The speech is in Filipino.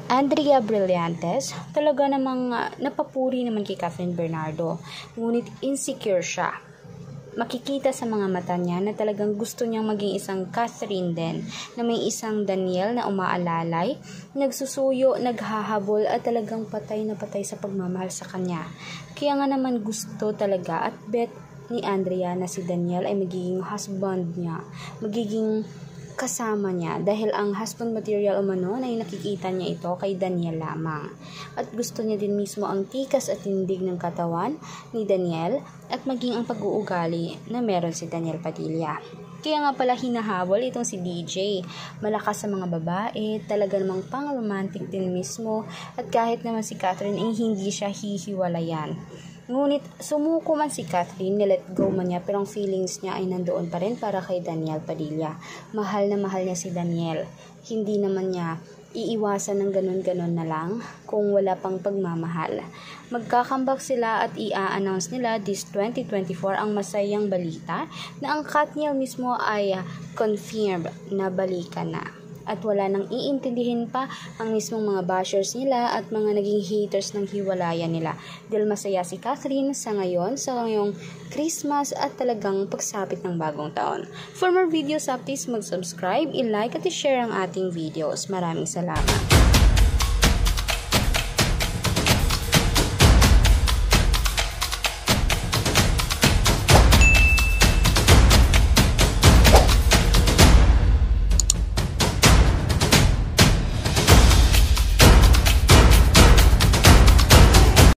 Andrea Brillantes, talaga namang napapuri naman kay Kathryn Bernardo. Ngunit insecure siya. Makikita sa mga mata niya na talagang gusto niyang maging isang Kathryn din, na may isang Daniel na umaalalay, nagsusuyo, naghahabol at talagang patay na patay sa pagmamahal sa kanya. Kaya nga naman gusto talaga at bet ni Andrea na si Daniel ay magiging husband niya, magiging kasama niya dahil ang husband material umano ay nakikita niya ito kay Daniel lamang. At gusto niya din mismo ang tikas at tindig ng katawan ni Daniel at maging ang pag-uugali na meron si Daniel Padilla. Kaya nga pala hinahabol itong si DJ. Malakas sa mga babae, talaga namang pang-romantic din mismo at kahit naman si Kathryn ay hindi siya hihiwalayan. Ngunit sumuko man si Kathryn, nilet go man niya pero ang feelings niya ay nandoon pa rin para kay Daniel Padilla. Mahal na mahal niya si Daniel. Hindi naman niya iiwasan ng ganun-ganun na lang kung wala pang pagmamahal. Magkakambak sila at i-announce nila this 2024 ang masayang balita na ang Katniel mismo ay confirmed na balikan na. At wala nang iintindihin pa ang mismong mga bashers nila at mga naging haters ng hiwalayan nila. Dahil masaya si Kathryn sa ngayong Christmas at talagang pagsapit ng bagong taon. For more videos updates, mag-subscribe, i-like at i-share ang ating videos. Maraming salamat.